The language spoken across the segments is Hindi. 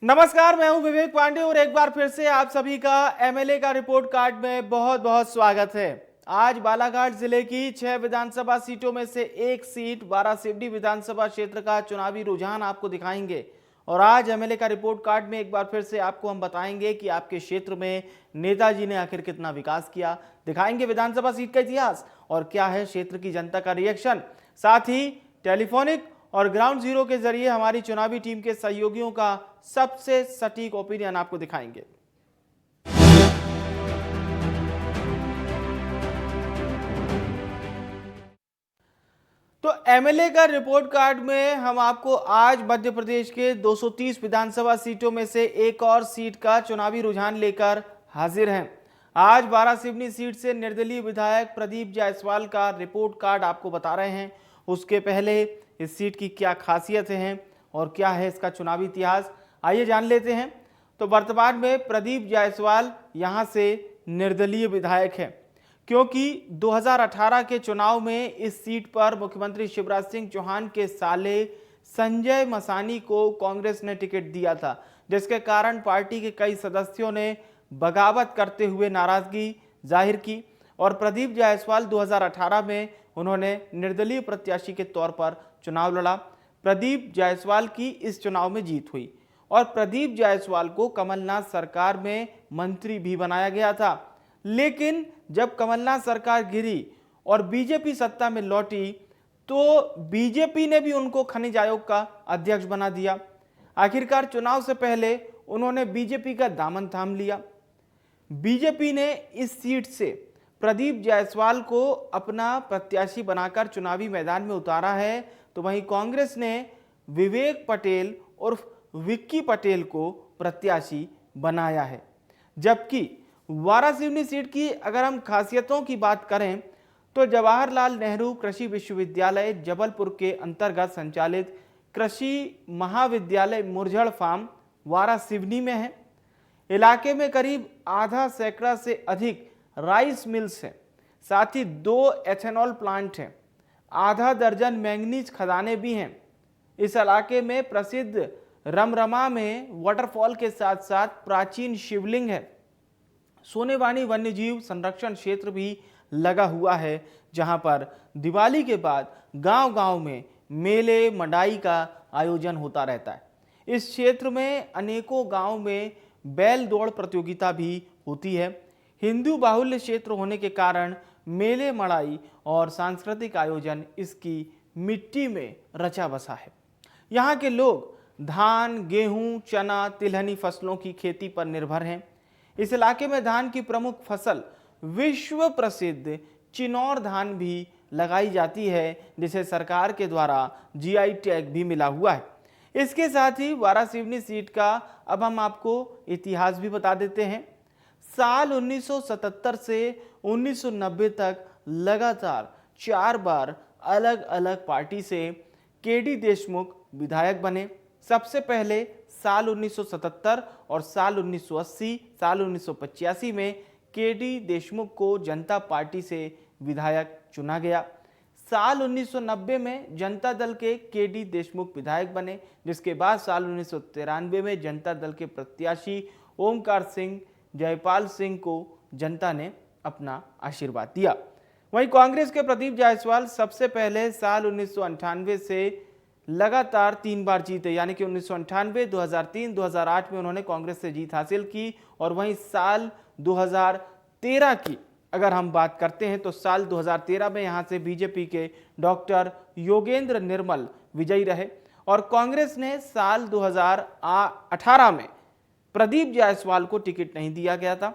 नमस्कार, मैं हूं विवेक पांडे और एक बार फिर से आप सभी का एमएलए का रिपोर्ट कार्ड में बहुत बहुत स्वागत है। आज बालाघाट जिले की 6 विधानसभा सीटों में से एक सीट वारासिवनी विधानसभा क्षेत्र का चुनावी रुझान आपको दिखाएंगे। और आज एमएलए का रिपोर्ट कार्ड में एक बार फिर से आपको हम बताएंगे कि आपके क्षेत्र में नेताजी ने आखिर कितना विकास किया, दिखाएंगे विधानसभा सीट का इतिहास और क्या है क्षेत्र की जनता का रिएक्शन। साथ ही टेलीफोनिक और ग्राउंड जीरो के जरिए हमारी चुनावी टीम के सहयोगियों का सबसे सटीक ओपिनियन आपको दिखाएंगे। तो एमएलए का रिपोर्ट कार्ड में हम आपको आज मध्य प्रदेश के 230 विधानसभा सीटों में से एक और सीट का चुनावी रुझान लेकर हाजिर हैं। आज वारासिवनी सीट से निर्दलीय विधायक प्रदीप जायसवाल का रिपोर्ट कार्ड आपको बता रहे हैं। उसके पहले इस सीट की क्या खासियतें हैं और क्या है इसका चुनावी इतिहास, आइए जान लेते हैं। तो वर्तमान में प्रदीप जायसवाल यहां से निर्दलीय विधायक हैं, क्योंकि 2018 के चुनाव में इस सीट पर मुख्यमंत्री शिवराज सिंह चौहान के साले संजय मसानी को कांग्रेस ने टिकट दिया था, जिसके कारण पार्टी के कई सदस्यों ने बगावत करते हुए नाराजगी जाहिर की और प्रदीप जायसवाल 2018 में उन्होंने निर्दलीय प्रत्याशी के तौर पर चुनाव लड़ा। प्रदीप जायसवाल की इस चुनाव में जीत हुई और प्रदीप जायसवाल को कमलनाथ सरकार में मंत्री भी बनाया गया था। लेकिन जब कमलनाथ सरकार गिरी और बीजेपी सत्ता में लौटी तो बीजेपी ने भी उनको खनिज आयोग का अध्यक्ष बना दिया। आखिरकार चुनाव से पहले उन्होंने बीजेपी का दामन थाम लिया। बीजेपी ने इस सीट से प्रदीप जायसवाल को अपना प्रत्याशी बनाकर चुनावी मैदान में उतारा है, तो वहीं कांग्रेस ने विवेक पटेल उर्फ विक्की पटेल को प्रत्याशी बनाया है। जबकि वारासिवनी सीट की अगर हम खासियतों की बात करें तो जवाहरलाल नेहरू कृषि विश्वविद्यालय जबलपुर के अंतर्गत संचालित कृषि महाविद्यालय मुरझड़ फार्म वारासिवनी में है। इलाके में करीब आधा सैकड़ा से अधिक राइस मिल्स हैं, साथ ही 2 एथेनॉल प्लांट हैं, आधा दर्जन मैंगनीज खदानें भी हैं। इस इलाके में प्रसिद्ध रमरमा में वाटरफॉल के साथ साथ प्राचीन शिवलिंग है। सोनेवानी वन्यजीव संरक्षण क्षेत्र भी लगा हुआ है, जहां पर दिवाली के बाद गांव-गांव में मेले मंडाई का आयोजन होता रहता है। इस क्षेत्र में अनेकों गांव में बैल दौड़ प्रतियोगिता भी होती है। हिंदू बाहुल्य क्षेत्र होने के कारण मेले मड़ाई और सांस्कृतिक आयोजन इसकी मिट्टी में रचा बसा है। यहाँ के लोग धान, गेहूं, चना, तिलहनी फसलों की खेती पर निर्भर हैं। इस इलाके में धान की प्रमुख फसल विश्व प्रसिद्ध चिनौर धान भी लगाई जाती है, जिसे सरकार के द्वारा जीआई टैग भी मिला हुआ है। इसके साथ ही वारासिवनी सीट का अब हम आपको इतिहास भी बता देते हैं। साल 1977 से 1990 तक लगातार 4 बार अलग अलग पार्टी से केडी देशमुख विधायक बने। सबसे पहले साल 1977 और साल 1980, साल 1985 में केडी देशमुख को जनता पार्टी से विधायक चुना गया। साल 1990 में जनता दल के केडी देशमुख विधायक बने, जिसके बाद साल 1993 में जनता दल के प्रत्याशी ओमकार सिंह जयपाल सिंह को जनता ने अपना आशीर्वाद दिया। वहीं कांग्रेस के प्रदीप जायसवाल सबसे पहले साल 1998 से लगातार 3 बार जीते, यानी कि 1998, 2003, 2008 में उन्होंने कांग्रेस से जीत हासिल की। और वहीं साल 2013 की अगर हम बात करते हैं तो साल 2013 में यहां से बीजेपी के डॉक्टर योगेंद्र निर्मल विजयी रहे और कांग्रेस ने साल 2018 में प्रदीप जायसवाल को टिकट नहीं दिया गया था।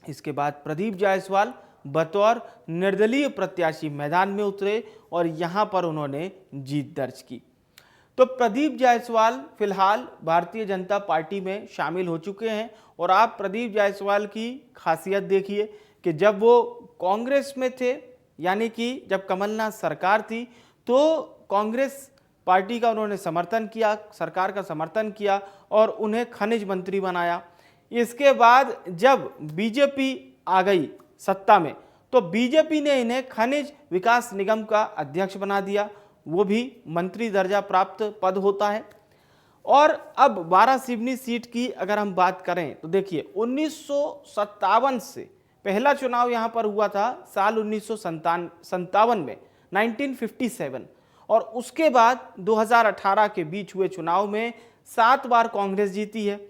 इसके बाद प्रदीप जायसवाल बतौर निर्दलीय प्रत्याशी मैदान में उतरे और यहां पर उन्होंने जीत दर्ज की। तो प्रदीप जायसवाल फिलहाल भारतीय जनता पार्टी में शामिल हो चुके हैं और आप प्रदीप जायसवाल की खासियत देखिए कि जब वो कांग्रेस में थे, यानी कि जब कमलनाथ सरकार थी, तो कांग्रेस पार्टी का उन्होंने समर्थन किया, सरकार का समर्थन किया और उन्हें खनिज मंत्री बनाया। इसके बाद जब बीजेपी आ गई सत्ता में तो बीजेपी ने इन्हें खनिज विकास निगम का अध्यक्ष बना दिया, वो भी मंत्री दर्जा प्राप्त पद होता है। और अब वारासिवनी सीट की अगर हम बात करें तो देखिए 1957 से पहला चुनाव यहां पर हुआ था साल 1957 में 1957, और उसके बाद 2018 के बीच हुए चुनाव में 7 बार कांग्रेस जीती है,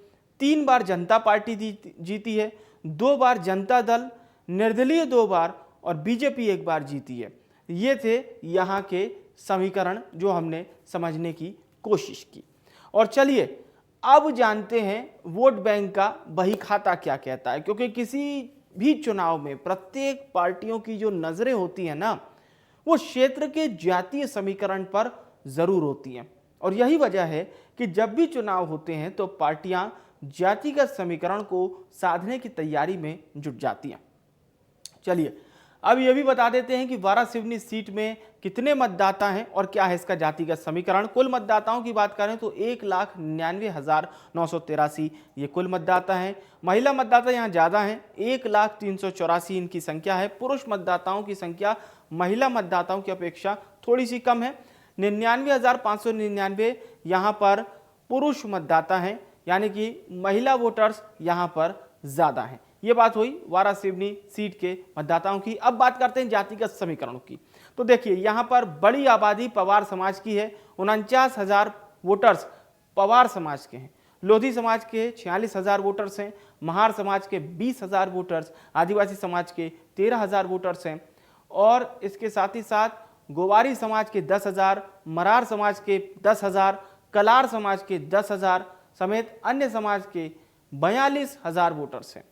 3 बार जनता पार्टी जीती है, 2 बार जनता दल, निर्दलीय 2 बार और बीजेपी 1 बार जीती है। ये थे यहाँ के समीकरण जो हमने समझने की कोशिश की। और चलिए अब जानते हैं वोट बैंक का बही खाता क्या कहता है, क्योंकि किसी भी चुनाव में प्रत्येक पार्टियों की जो नजरें होती हैं ना, वो क्षेत्र के जातीय समीकरण पर जरूर होती हैं। और यही वजह है कि जब भी चुनाव होते हैं तो पार्टियां जातिगत समीकरण को साधने की तैयारी में जुट जाती हैं। चलिए अब यह भी बता देते हैं कि वारासिवनी सीट में कितने मतदाता हैं और क्या है इसका जातिगत समीकरण। कुल मतदाताओं की बात करें तो 1,99,983 ये कुल मतदाता हैं। महिला मतदाता यहाँ ज़्यादा हैं, 1,03,84 इनकी संख्या है। पुरुष मतदाताओं की संख्या महिला मतदाताओं की अपेक्षा थोड़ी सी कम है, 99,599 यहाँ पर पुरुष मतदाता हैं, यानी कि महिला वोटर्स यहाँ पर ज़्यादा हैं। ये बात हुई वारासिवनी सीट के मतदाताओं की। अब बात करते हैं जातिगत समीकरणों की। तो देखिए यहाँ पर बड़ी आबादी पवार समाज की है, 49,000 वोटर्स पवार समाज के हैं। लोधी समाज के 46,000 वोटर्स हैं, महार समाज के 20,000 वोटर्स, आदिवासी समाज के 13,000 वोटर्स हैं, और इसके साथ ही साथ गोवारी समाज के 10,000, मरार समाज के 10,000, कलार समाज के 10,000 समेत अन्य समाज के 42,000 वोटर्स हैं।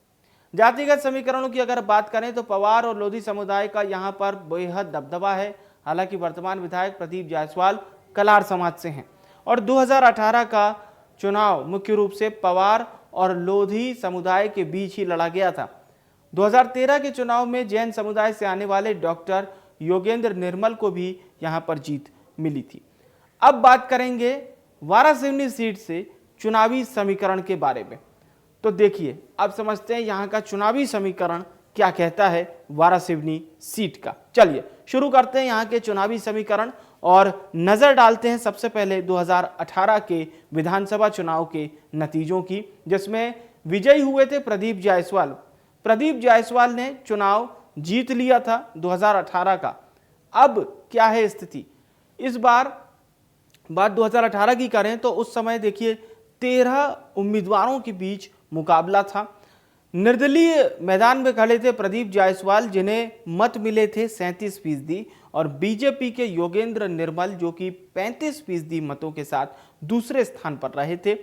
जातिगत समीकरणों की अगर बात करें तो पवार और लोधी समुदाय का यहाँ पर बेहद दबदबा है। हालांकि वर्तमान विधायक प्रदीप जायसवाल कलार समाज से हैं, और 2018 का चुनाव मुख्य रूप से पवार और लोधी समुदाय के बीच ही लड़ा गया था। 2013 के चुनाव में जैन समुदाय से आने वाले डॉक्टर योगेंद्र निर्मल को भी यहाँ पर जीत मिली थी। अब बात करेंगे वारासिवनी सीट से चुनावी समीकरण के बारे में। तो देखिए अब समझते हैं यहाँ का चुनावी समीकरण क्या कहता है वारासिवनी सीट का। चलिए शुरू करते हैं यहाँ के चुनावी समीकरण और नजर डालते हैं सबसे पहले 2018 के विधानसभा चुनाव के नतीजों की, जिसमें विजयी हुए थे प्रदीप जायसवाल। प्रदीप जायसवाल ने चुनाव जीत लिया था 2018 का। अब क्या है स्थिति, इस बार बात 2018 की करें तो उस समय देखिए 13 उम्मीदवारों के बीच मुकाबला था। निर्दलीय मैदान में खड़े थे प्रदीप जायसवाल, जिन्हें मत मिले थे 37%, और बीजेपी के योगेंद्र निर्मल जो कि 35% मतों के साथ दूसरे स्थान पर रहे थे।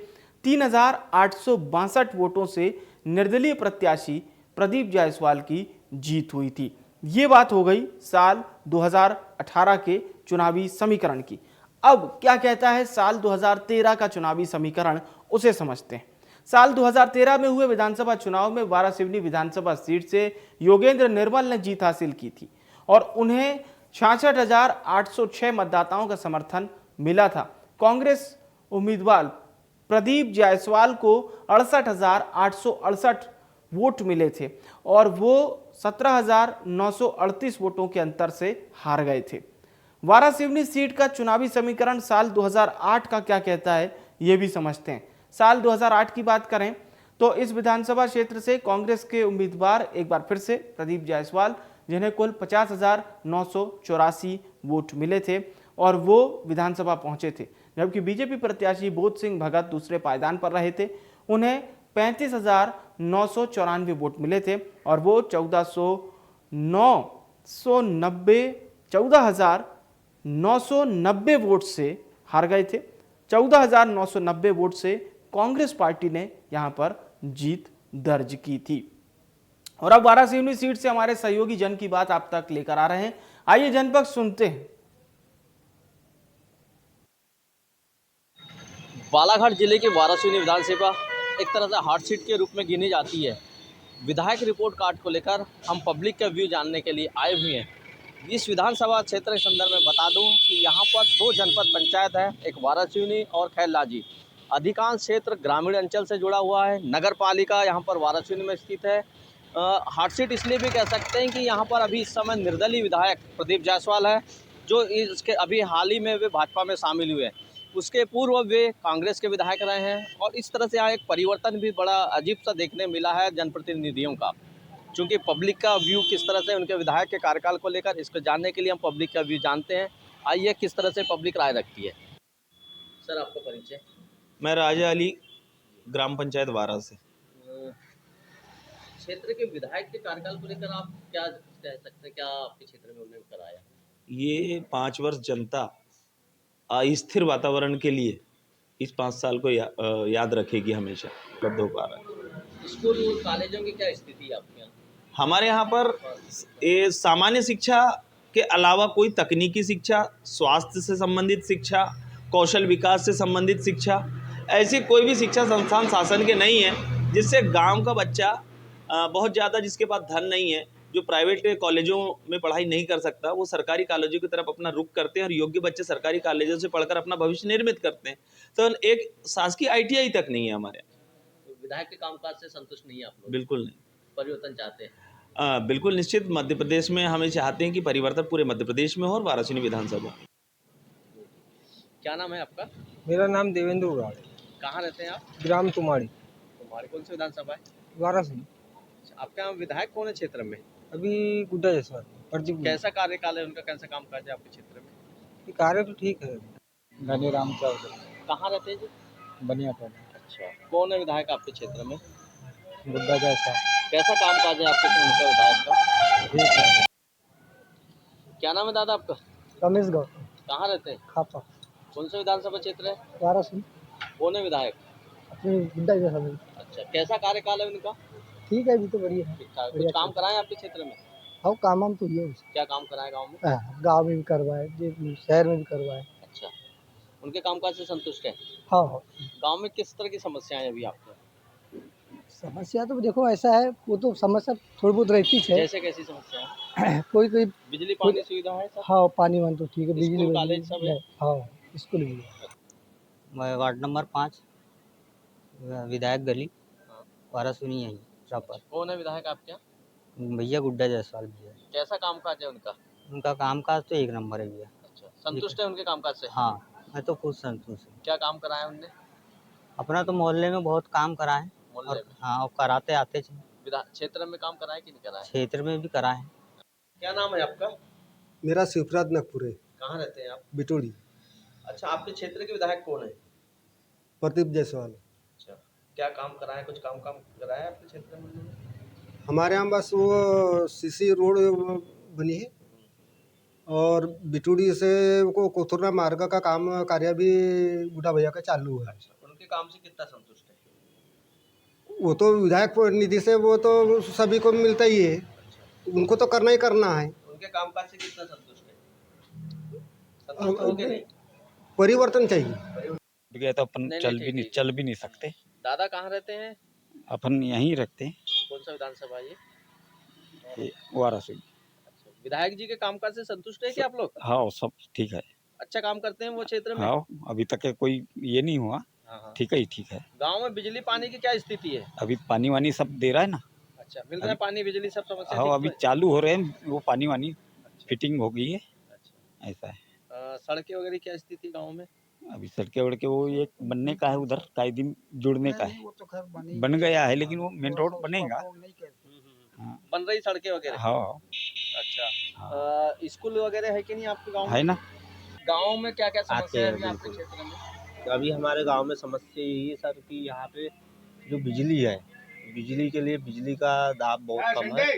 3,862 वोटों से निर्दलीय प्रत्याशी प्रदीप जायसवाल की जीत हुई थी। ये बात हो गई साल 2018 के चुनावी समीकरण की। अब क्या कहता है साल 2013 का चुनावी समीकरण, उसे समझते हैं। साल 2013 में हुए विधानसभा चुनाव में वारासिवनी विधानसभा सीट से योगेंद्र निर्मल ने जीत हासिल की थी और उन्हें 66,806 मतदाताओं का समर्थन मिला था। कांग्रेस उम्मीदवार प्रदीप जायसवाल को 68,868 वोट मिले थे और वो 17,938 वोटों के अंतर से हार गए थे। वारासिवनी सीट का चुनावी समीकरण साल 2008 का क्या कहता है ये भी समझते हैं। साल 2008 की बात करें तो इस विधानसभा क्षेत्र से कांग्रेस के उम्मीदवार एक बार फिर से प्रदीप जायसवाल, जिन्हें कुल 50,984 वोट मिले थे और वो विधानसभा पहुंचे थे, जबकि बीजेपी प्रत्याशी बोध सिंह भगत दूसरे पायदान पर रहे थे। उन्हें 35,994 वोट मिले थे और वो 14,990 वोट से हार गए थे। 14,990 वोट से कांग्रेस पार्टी ने यहां पर जीत दर्ज की थी। और अब वारासिवनी सीट से हमारे सहयोगी जन की बात आप तक लेकर आ रहे हैं। आइए जनपद सुनते हैं। बालाघाट जिले की वारासिवनी विधानसभा एक तरह से हॉट सीट के रूप में गिनी जाती है। विधायक रिपोर्ट कार्ड को लेकर हम पब्लिक का व्यू जानने के लिए आए हुए हैं। इस विधानसभा क्षेत्र के संदर्भ में बता दूं कि यहाँ पर 2 जनपद पंचायत है, एक वारासिवनी और खैरलाजी। अधिकांश क्षेत्र ग्रामीण अंचल से जुड़ा हुआ है। नगर पालिका यहाँ पर वारासिवनी में स्थित है। हॉट सीट इसलिए भी कह सकते हैं कि यहाँ पर अभी इस समय निर्दलीय विधायक प्रदीप जायसवाल है, जो इसके अभी हाल ही में वे भाजपा में शामिल हुए हैं। उसके पूर्व वे कांग्रेस के विधायक रहे हैं और इस तरह से यहाँ एक परिवर्तन भी बड़ा अजीब सा देखने मिला है जनप्रतिनिधियों का। चूँकि पब्लिक का व्यू किस तरह से उनके विधायक के कार्यकाल को लेकर, इसको जानने के लिए हम पब्लिक का व्यू जानते हैं। आइए किस तरह से पब्लिक राय रखती है। सर आपका परिचय। मैं राजा अली, ग्राम पंचायत वारा से। क्षेत्र के विधायक के कार्यकाल को लेकर आप क्या कह सकते हैं, क्या आपके क्षेत्र में उन्होंने कराया? ये 5 वर्ष जनता अस्थिर वातावरण के लिए इस 5 साल को याद रखेगी हमेशा। उपलब्ध हो पा रहा है। स्कूल कॉलेजों की क्या स्थिति है आपके यहाँ? हमारे यहाँ पर ये सामान्य शिक्षा के अलावा कोई तकनीकी शिक्षा, स्वास्थ्य से संबंधित शिक्षा, कौशल विकास से संबंधित शिक्षा, ऐसी कोई भी शिक्षा संस्थान शासन के नहीं है जिससे गांव का बच्चा बहुत ज़्यादा, जिसके पास धन नहीं है, जो प्राइवेट कॉलेजों में पढ़ाई नहीं कर सकता, वो सरकारी कॉलेजों की तरफ अपना रुख करते हैं और योग्य बच्चे सरकारी कॉलेजों से पढ़कर अपना भविष्य निर्मित करते हैं। तो एक शासकीय ITI तक नहीं है हमारे यहाँ। तो विधायक के कामकाज से संतुष्ट नहीं है आप लोग? बिल्कुल नहीं। परिवर्तन चाहते हैं? बिल्कुल निश्चित। मध्य प्रदेश में हमें चाहते हैं कि परिवर्तन पूरे मध्य प्रदेश में हो और वाराणसी विधानसभा। क्या नाम है आपका? मेरा नाम देवेंद्र उराड़ है। कहाँ रहते हैं आप? ग्राम तुमाड़ी, तुम्हारी कौन सी विधानसभा है? वाराणसी। आपके यहाँ विधायक कौन है क्षेत्र में? अभी गुड्डा जायसवाल प्रदीप। कैसा कार्यकाल है उनका, कैसा काम काज है आपके क्षेत्र में? ये कार्य तो ठीक है। घनी राम चौधरी, कहाँ रहते हैं जी? बनियापुर। अच्छा, कौन है विधायक आपके क्षेत्र में? गुड्डा जैसा कैसा काम काज है आपके उनका विधायक का? ठीक है। क्या नाम है दादा आपका? रमेश गौतम, कहाँ रहते हैं? खापा, कौन सा विधानसभा क्षेत्र है? वाराणसी। कौन है विधायक? अपने गुड्डा जायसवाल। अच्छा, कैसा कार्यकाल है उनका? ठीक है, अभी तो बढ़िया है। ठीक ठाक। कुछ काम कराए आपके क्षेत्र में? हाँ, काम हम तो ये क्या काम कराए गाँव में? गाँव में भी करवाए, शहर में भी करवाए। अच्छा, उनके कामकाज से संतुष्ट है? हाँ। गांव में किस तरह की समस्याएं अभी आपको? समस्या तो देखो ऐसा है, वो तो समस्या थोड़ी बहुत रहती है। जैसे कैसी समस्या? कोई बिजली पानी सुविधा है सब? हाँ, पानी वानी तो ठीक है, स्कूल, बिजली कॉलेज सब है? हाँ, स्कूल भी है। मैं वार्ड नंबर 5 विधायक गली हाँ। वाराणसी यहीं प्रॉपर। कौन है विधायक आपके यहाँ? भैया गुड्डा जायसवाल भैया। कैसा कामकाज है उनका? उनका कामकाज तो 1 नंबर है भैया। अच्छा, संतुष्ट है उनके कामकाज से? हाँ, मैं तो खुद संतुष्ट हूँ। क्या काम कराया उनने? अपना तो मोहल्ले में बहुत काम कराए मोहल्ले और में? हाँ, और कराते आते थे। क्षेत्र में काम कराए कि नहीं कराए? क्षेत्र में भी कराए। क्या नाम है आपका? मेरा शिवराज नगपुर है। कहाँ रहते हैं आप? बिटोड़ी। अच्छा, आपके क्षेत्र के विधायक कौन है? प्रदीप जायसवाल। अच्छा, क्या काम कराए, कुछ काम कराया आपके क्षेत्र में उन्होंने? हमारे यहाँ बस वो सीसी रोड बनी है और बिटूड़ी से को कोथुरना मार्ग का काम कार्य भी गुड्डा भैया का चालू है। उनके काम से कितना संतुष्ट है? वो तो विधायक निधि से वो तो सभी को मिलता ही है, उनको तो करना ही करना है। उनके कामकाज से कितना संतुष्ट है? संतुष्ट हो के नहीं? परिवर्तन चाहिए। गया तो अपन नहीं, चल भी नहीं सकते। दादा कहाँ रहते हैं? अपन यहीं रखते हैं, कौन सा विधानसभा है ये? वाराणसी। अच्छा, विधायक जी के कामकाज से संतुष्ट है क्या आप लोग? हाँ, सब ठीक है। अच्छा काम करते हैं वो क्षेत्र में? हाँ, अभी तक कोई ये नहीं हुआ। हाँ। ठीक है, ठीक है। गांव में बिजली पानी की क्या स्थिति है? अभी पानी वानी सब दे रहा है ना। अच्छा, मिल रहा है पानी बिजली सब समस्या? हाँ, अभी चालू हो रहे हैं, वो पानी वानी अच्छा। फिटिंग हो गई है। अच्छा, ऐसा है। सड़कें वगैरह क्या स्थिति गांव में? अभी सड़के वड़के वो एक बनने का है, उधर कायदे जुड़ने का है, वो तो खैर बन गया है, लेकिन वो मेन रोड बनेगा। हाँ। बन रही सड़कें वगैरह? हाँ, अच्छा, स्कूल वगैरह है कि नहीं आपके गांव में? है ना। गांव में क्या क्या समस्या है अभी हैं आपके क्षेत्र में? अभी हमारे गांव में समस्या यही है सर कि यहाँ पे जो बिजली है, बिजली के लिए बिजली का दाब बहुत कम है।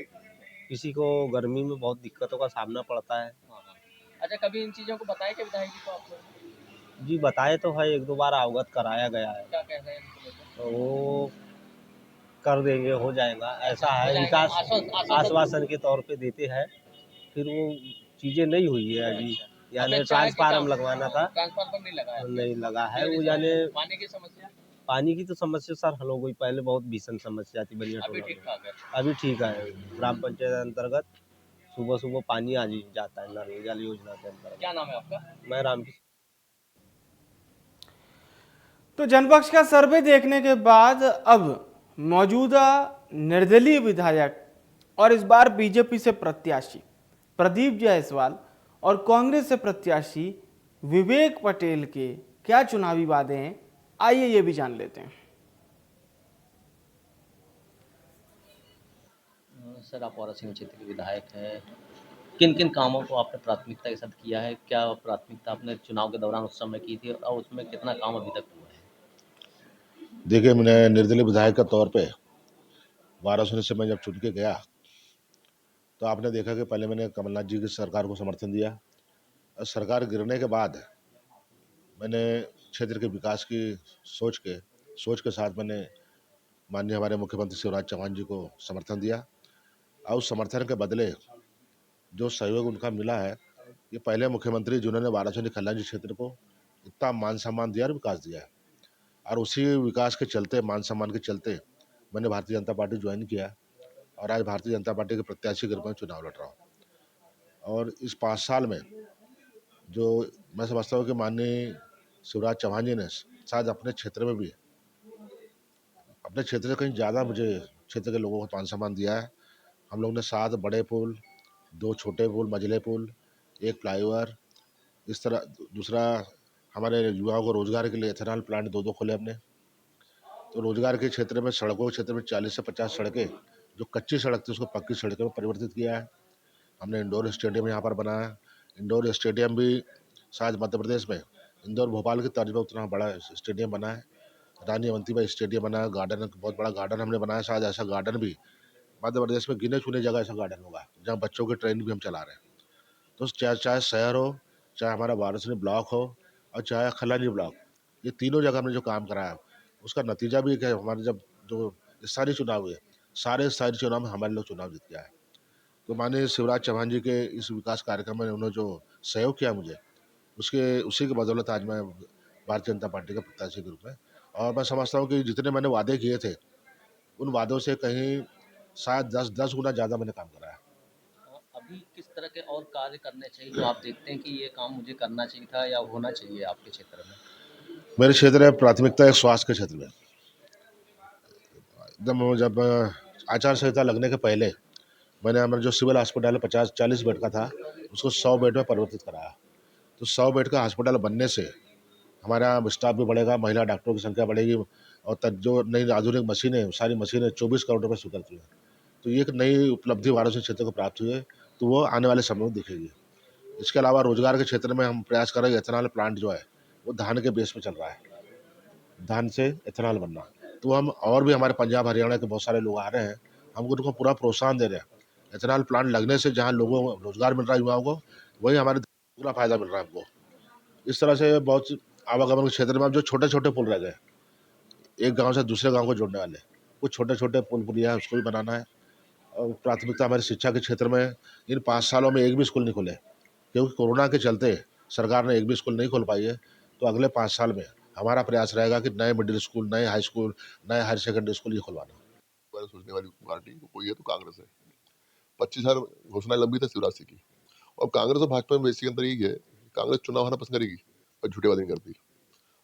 किसी को गर्मी में बहुत दिक्कतों का सामना पड़ता है। अच्छा, कभी इन चीजों को बताया कि विधायक जी को आप लोग? जी बताए तो है, 1-2 बार अवगत कराया गया है, क्या कह रहे हैं इनको लेकर? तो वो कर देंगे, हो जाएगा, ऐसा हो है। जाएगा, विकास आश्वासन के तौर पे देते हैं, फिर वो चीज़ें नहीं हुई है अभी। यानी ट्रांसफार्मर लगवाना था, ट्रांसफार्मर नहीं लगाया? नहीं लगा है वो। यानी पानी की समस्या? पानी की तो समस्या सर हल हो गई, पहले बहुत भीषण समस्या थी बनिया अभी टोला ठीक में। ठाक है? अभी ठीक है। ग्राम पंचायत अंतर्गत सुबह सुबह पानी आ जाता है नल जल योजना के अंतर्गत। क्या नाम है आपका? मैं रामकृष्ण। तो जनपक्ष का सर्वे देखने के बाद अब मौजूदा निर्दलीय विधायक और इस बार बीजेपी से प्रत्याशी प्रदीप जायसवाल और कांग्रेस से प्रत्याशी विवेक पटेल के क्या चुनावी वादे हैं, आइए ये भी जान लेते हैं। सर, आप वाराणसी क्षेत्र के विधायक हैं। किन किन कामों को आपने प्राथमिकता के साथ किया है? क्या प्राथमिकता आपने चुनाव के दौरान उस समय की थी और उसमें कितना काम अभी तक हुआ है? देखिए, मैंने निर्दलीय विधायक के तौर पे वाराणसी से मैं जब चुन के गया तो आपने देखा कि पहले मैंने कमलनाथ जी की सरकार को समर्थन दिया और सरकार गिरने के बाद मैंने क्षेत्र के विकास की सोच के साथ मैंने माननीय हमारे मुख्यमंत्री शिवराज चौहान जी को समर्थन दिया और उस समर्थन के बदले जो सहयोग उनका मिला है, ये पहले मुख्यमंत्री जिन्होंने वाराणसी कल्याण जी क्षेत्र को इतना मान सम्मान दिया और विकास दिया है। और उसी विकास के चलते, मान सम्मान के चलते मैंने भारतीय जनता पार्टी ज्वाइन किया और आज भारतीय जनता पार्टी के प्रत्याशी के रूप में चुनाव लड़ रहा हूँ। और इस 5 साल में जो मैं समझता हूँ कि माननीय शिवराज चौहान जी ने शायद अपने क्षेत्र में भी, अपने क्षेत्र से कहीं ज़्यादा मुझे क्षेत्र के लोगों को मान सम्मान दिया है। हम लोग ने 7 बड़े पुल, 2 छोटे पुल, मंझले पुल, 1 फ्लाईओवर, इस तरह दूसरा हमारे युवाओं को रोजगार के लिए एथेनॉल प्लांट 2 खोले हमने। तो रोजगार के क्षेत्र में, सड़कों के क्षेत्र में 40 से 50 सड़कें जो कच्ची सड़क थी उसको पक्की सड़कों में परिवर्तित किया है। हमने इंडोर स्टेडियम यहाँ पर बनाया। इंडोर स्टेडियम भी शायद मध्य प्रदेश में इंदौर भोपाल की तर्ज पर उतना बड़ा स्टेडियम बना है। रानी अवंतीबाई स्टेडियम बना है, गार्डन, बहुत बड़ा गार्डन हमने बनाया। शायद ऐसा गार्डन भी मध्य प्रदेश में गिने चुने जगह ऐसा गार्डन होगा जहाँ बच्चों की ट्रेनिंग भी हम चला रहे हैं। तो चाहे शहर हो, चाहे हमारा वाराणसी ब्लॉक हो और चाहे खलानी ब्लॉक, ये तीनों जगह हमने जो काम कराया उसका नतीजा भी है। हमारे जब जो स्थानीय चुनाव हुए, सारे स्थानीय चुनाव में हमारे लोग चुनाव जीत के आए। तो माननीय शिवराज चौहान जी के इस विकास कार्यक्रम में उन्होंने जो सहयोग किया मुझे, उसी की बदौलत आज मैं भारतीय जनता पार्टी का प्रत्याशी के रूप में, और मैं समझता हूँ कि जितने मैंने वादे किए थे उन वादों से कहीं शायद 10 गुना ज़्यादा मैंने काम कराया। अभी किस तरह के और कार्य करने चाहिए जो आप देखते हैं कि ये काम मुझे करना चाहिए था या होना चाहिए आपके क्षेत्र में? मेरे क्षेत्र में प्राथमिकता है स्वास्थ्य के क्षेत्र में। एकदम जब आचार संहिता लगने के पहले मैंने हमारा जो सिविल हॉस्पिटल 40 बेड का था उसको 100 बेड में परिवर्तित कराया। तो 100 बेड का हॉस्पिटल बनने से हमारा स्टाफ भी बढ़ेगा, महिला डॉक्टरों की संख्या बढ़ेगी और जो नई आधुनिक मशीनें, सारी मशीनें 24 करोड़ रुपये स्वीकृत हुई हैं। तो ये एक नई उपलब्धि वाराणसी क्षेत्र को प्राप्त हुई है, तो वो आने वाले समय में दिखेगी। इसके अलावा रोजगार के क्षेत्र में हम प्रयास कर रहे हैं। एथेनॉल प्लांट जो है वो धान के बेस पे चल रहा है, धान से एथेनॉल बनना। तो हम और भी हमारे पंजाब हरियाणा के बहुत सारे लोग आ रहे हैं, हम उनको पूरा प्रोत्साहन दे रहे हैं। एथेनॉल प्लांट लगने से जहाँ लोगों को रोजगार मिल रहा है युवाओं को, वही हमारे पूरा फायदा मिल रहा है हमको। इस तरह से बहुत आवागमन के क्षेत्र में अब जो छोटे छोटे पुल रह गए, एक गांव से दूसरे गांव को जोड़ने वाले कुछ छोटे छोटे पुल पुलिया है, उसको भी बनाना है। और प्राथमिकता हमारी शिक्षा के क्षेत्र में, इन 5 सालों में एक भी स्कूल नहीं खुले क्योंकि कोरोना के चलते सरकार ने एक भी स्कूल नहीं खोल पाई है। तो अगले 5 साल में हमारा प्रयास रहेगा कि नए मिडिल स्कूल, नए हाई स्कूल, नए हायर सेकेंडरी स्कूल ये खुलवाना। सोचने वाली पार्टी कोई है तो कांग्रेस है। 25,000 घोषणाएं लंबी थी शिवराज सिंह की। और कांग्रेस और भाजपा में बेसिक अंतर यही है, कांग्रेस चुनाव हारना पसंद करेगी और झूठे वादे नहीं करती।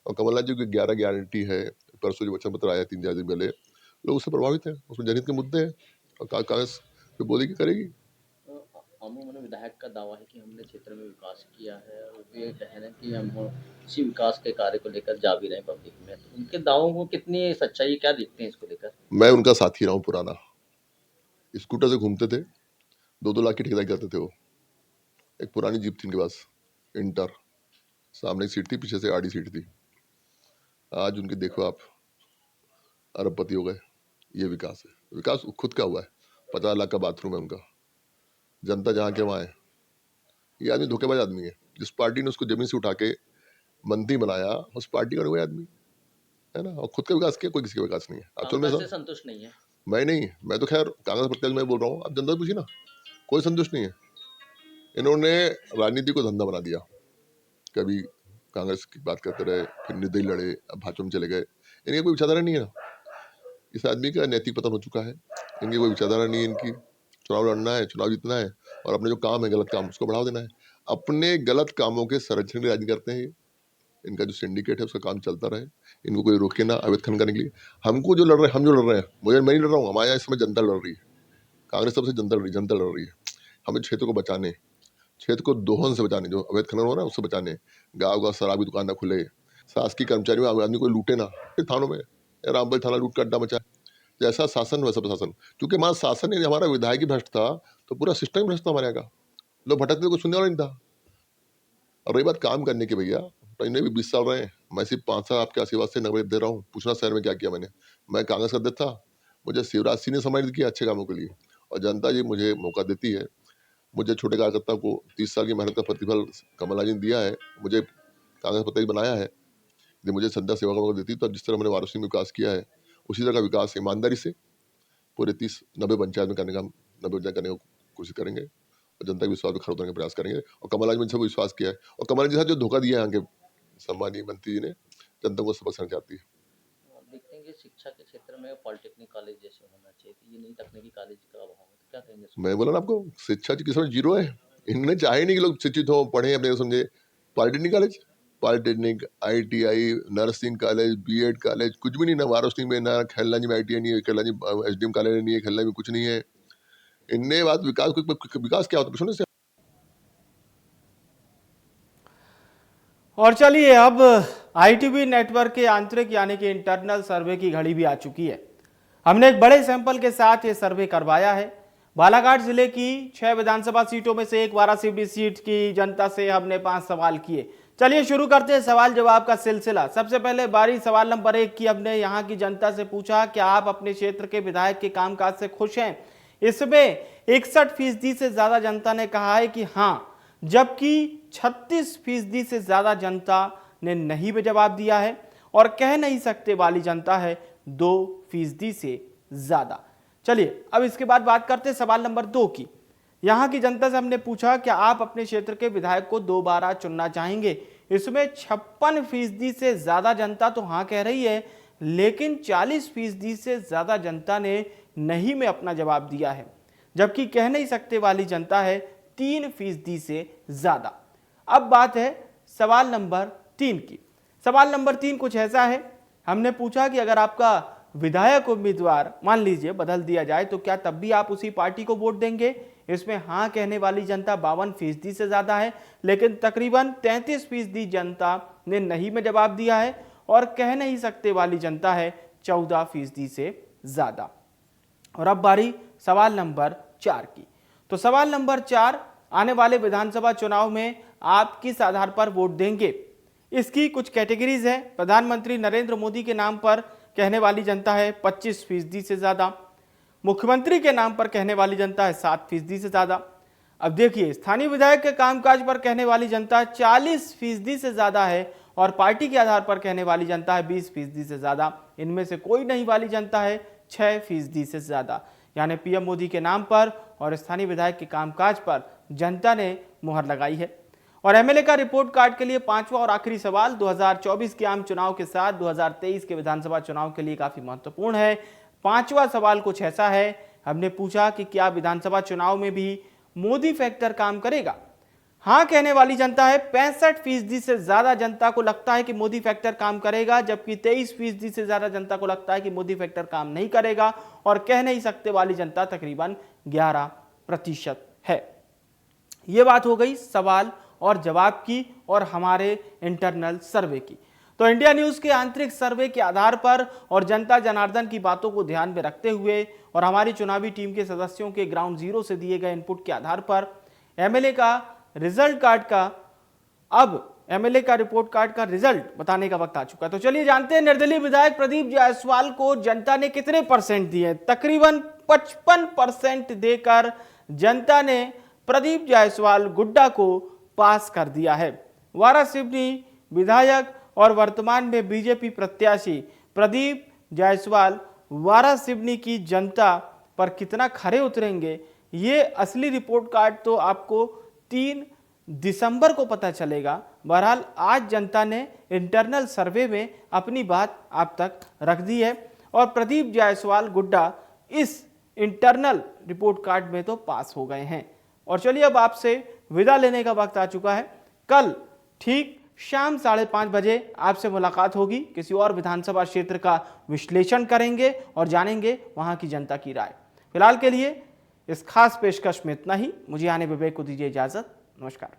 और कमलनाथ जी की 11 गारंटी है, परसों जो वचन पत्र आया 3-4 दिन पहले, लोग उससे प्रभावित हैं, उसमें जनहित के मुद्दे हैं और कांग्रेस जो बोलेगी करेगी। अमूमन विधायक का दावा है कि हमने क्षेत्र में विकास किया है और वो ये कह रहे हैं कि हम इसी विकास के कार्य को लेकर जा भी रहे हैं पब्लिक में। तो उनके दावों को कितनी सच्चाई, क्या देखते हैं इसको लेकर? मैं उनका साथी रहा हूँ पुराना। स्कूटर से घूमते थे, 2-2 लाख की ठेकेदारी करते थे वो। एक पुरानी जीप थी इनके पास, इंटर, सामने एक सीट थी, पीछे से आड़ी सीट थी। आज उनके देखो आप अरबपति हो गए। ये विकास है। विकास खुद का हुआ है। 50 लाख का बाथरूम है उनका। जनता जहाँ के वहाँ है। ये आदमी धोखेबाज आदमी है। जिस पार्टी ने उसको जमीन से उठा के मंत्री बनाया, उस पार्टी का वही आदमी है ना। और खुद का विकास किया, कोई किसी का विकास नहीं है। कांग्रेस से संतुष्ट नहीं है? मैं नहीं, मैं तो खैर कांग्रेस प्रत्याशी मैं बोल रहा हूँ। अब जनता पूछी ना, कोई संतुष्ट नहीं है। इन्होंने राजनीति को धंधा बना दिया। कभी कांग्रेस की बात करते रहे, फिर निर्दलीय लड़े, अब भाजपा में चले गए। इनकी कोई विचारधारा नहीं है ना। इस आदमी का नैतिक पतन हो चुका है। इनकी कोई विचारधारा नहीं है। इनकी चुनाव लड़ना है, चुनाव जीतना है और अपने जो काम है गलत काम, उसको बढ़ावा देना है। अपने गलत कामों के संरक्षण की राजनीति करते हैं ये। इनका जो सिंडिकेट है उसका काम चलता रहे, इनको कोई रोके ना अवैध खनन करने के लिए। हमको जो लड़ रहे हैं, हम जो लड़ रहे हैं, मैं नहीं लड़ रहा हूँ, हमारे यहाँ इस समय जनता लड़ रही है। कांग्रेस सबसे जनता लड़ रही है। हमें क्षेत्र को बचाने, क्षेत्र को दोहन से बचाने, जो अवैध खनन हो रहा है उससे बचाने, गाँव गाँव शराब की दुकान ना खुले, शासकीय कर्मचारियों आम आदमी को लूटे ना, फिर थानों में रामबल थाना लूट का अड्डा मचा है। जैसा शासन वैसा प्रशासन, क्योंकि हमारा शासन यदि हमारा विधायक ही भ्रष्ट था तो पूरा सिस्टम भ्रष्ट था हमारे यहाँ का, लोग भटकते कुछ सुनने वाला नहीं था। और रही बात काम करने की, भैया तो इन्हें भी 20 साल रहे हैं, मैं सिर्फ 5 साल आपके आशीर्वाद से नगरीय दे रहा हूँ। पूछना शहर में क्या किया मैंने, मैं कांग्रेस का अध्यक्ष था, मुझे शिवराज सिंह ने सम्मानित किया अच्छे कामों के लिए, और जनता जी मुझे मौका देती है। मुझे छोटे कार्यकर्ता को 30 साल की मेहनत का प्रतिफल कमलनाथ जी ने दिया है, मुझे कांग्रेस प्रत्याशी बनाया है। यदि मुझे संध्या सेवा का मौका देती तो जिस तरह मैंने वाराणसी में विकास किया है उसी तरह का विकास ईमानदारी से पूरे 90 पंचायत में करने का 90 पंचायत करने की कोशिश करेंगे और जनता के विश्वास को खड़ा उतरने का प्रयास करेंगे। और कमलनाथ जी ने सबको विश्वास किया है, और कमलनाथ जी के साथ जो धोखा दिया है यहाँ के सम्मानीय मंत्री जी ने, जनता को सबक समझ आती है। देखते हैं कि शिक्षा के क्षेत्र में पॉलिटेक्निक कॉलेज जैसे होना चाहिए, तो ये नई तकनीकी कॉलेज का अभाव है, तो क्या कहेंगे? मैं बोला ना आपको, शिक्षा की किस्मत जीरो है। इन्होंने चाहे नहीं कि लोग शिक्षित हो, पढ़े, अपने समझे। Polytechnic college, polytechnic, ITI, nursing college, BEd college, कुछ भी नहीं, ना वाराणसी में, ना खेलनाजी में ITI नहीं है, खेलनाजी SDM कॉलेज नहीं है, खेलना में कुछ नहीं है। इनने बात विकास क्या होता है सुनने से। और चलिए अब ITV नेटवर्क के आंतरिक यानी कि इंटरनल सर्वे की घड़ी भी आ चुकी है। हमने एक बड़े सैंपल के साथ ये सर्वे करवाया है। बालाघाट जिले की 6 विधानसभा सीटों में से एक वारासिवनी सीट की जनता से हमने 5 सवाल किए। चलिए शुरू करते हैं सवाल जवाब का सिलसिला। सबसे पहले बारी सवाल नंबर 1 की। हमने यहाँ की जनता से पूछा क्या आप अपने क्षेत्र के विधायक के कामकाज से खुश हैं। इसमें 61% से ज्यादा जनता ने कहा है कि हाँ, जबकि 36% से ज्यादा जनता ने नहीं में जवाब दिया है, और कह नहीं सकते वाली जनता है 2% से ज्यादा। चलिए अब इसके बाद बात करते हैं सवाल नंबर 2 की। यहां की जनता से हमने पूछा क्या आप अपने क्षेत्र के विधायक को दोबारा चुनना चाहेंगे। इसमें 56% से ज्यादा जनता तो हाँ कह रही है, लेकिन 40% से ज्यादा जनता ने नहीं में अपना जवाब दिया है, जबकि कह नहीं सकते वाली जनता है 3% से ज्यादा। अब बात है सवाल नंबर 3 की। सवाल नंबर 3 कुछ ऐसा है। हमने पूछा कि अगर आपका विधायक उम्मीदवार मान लीजिए बदल दिया जाए तो क्या तब भी आप उसी पार्टी को वोट देंगे। इसमें हाँ कहने वाली जनता 52% से ज्यादा है, लेकिन तकरीबन 33% जनता ने नहीं में जवाब दिया है, और कह नहीं सकते वाली जनता है 14% से ज्यादा। और अब बारी सवाल नंबर 4 की। तो सवाल नंबर 4, आने वाले विधानसभा चुनाव में आप किस आधार पर वोट देंगे। इसकी कुछ कैटेगरीज है। प्रधानमंत्री नरेंद्र मोदी के नाम पर कहने वाली जनता है 25% से ज्यादा। मुख्यमंत्री के नाम पर कहने वाली जनता है 7% से ज्यादा। अब देखिए, स्थानीय विधायक के कामकाज पर कहने वाली जनता 40% से ज्यादा है, और पार्टी के आधार पर कहने वाली जनता है 20% से ज्यादा। इनमें से कोई नहीं वाली जनता है 6% से ज्यादा। यानी PM मोदी के नाम पर और स्थानीय विधायक के कामकाज पर जनता ने मुहर लगाई है। और MLA का रिपोर्ट कार्ड के लिए 5वां और आखिरी सवाल 2024 के आम चुनाव के साथ 2023 के विधानसभा चुनाव के लिए काफी महत्वपूर्ण है। 5वां सवाल कुछ ऐसा है। हमने पूछा कि क्या विधानसभा चुनाव में भी मोदी फैक्टर काम करेगा। हाँ कहने वाली जनता है 65% से ज्यादा जनता को लगता है कि मोदी फैक्टर काम करेगा, जबकि 23% से ज्यादा जनता को लगता है कि मोदी फैक्टर काम नहीं करेगा, और कह नहीं सकते वाली जनता तकरीबन 11% है। ये बात हो गई सवाल और जवाब की और हमारे इंटरनल सर्वे की। तो इंडिया न्यूज के आंतरिक सर्वे के आधार पर और जनता जनार्दन की बातों को ध्यान में रखते हुए और हमारी चुनावी टीम के सदस्यों के ग्राउंड जीरो से दिए गए इनपुट के आधार पर MLA का रिजल्ट कार्ड का अब MLA का रिपोर्ट कार्ड का रिजल्ट बताने का वक्त आ चुका है। तो चलिए जानते हैं निर्दलीय विधायक प्रदीप जायसवाल को जनता ने कितने परसेंट दिए। तकरीबन 55% देकर जनता ने प्रदीप जायसवाल गुड्डा को पास कर दिया है। वारासिवनी विधायक और वर्तमान में बीजेपी प्रत्याशी प्रदीप जायसवाल वारासिवनी की जनता पर कितना खरे उतरेंगे, ये असली रिपोर्ट कार्ड तो आपको 3 दिसंबर को पता चलेगा। बहरहाल आज जनता ने इंटरनल सर्वे में अपनी बात आप तक रख दी है, और प्रदीप जायसवाल गुड्डा इस इंटरनल रिपोर्ट कार्ड में तो पास हो गए हैं। और चलिए अब आपसे विदा लेने का वक्त आ चुका है। कल ठीक शाम 5:30 बजे आपसे मुलाकात होगी। किसी और विधानसभा क्षेत्र का विश्लेषण करेंगे और जानेंगे वहां की जनता की राय। फिलहाल के लिए इस खास पेशकश में इतना ही। मुझे आने विवेक को दीजिए इजाजत। नमस्कार।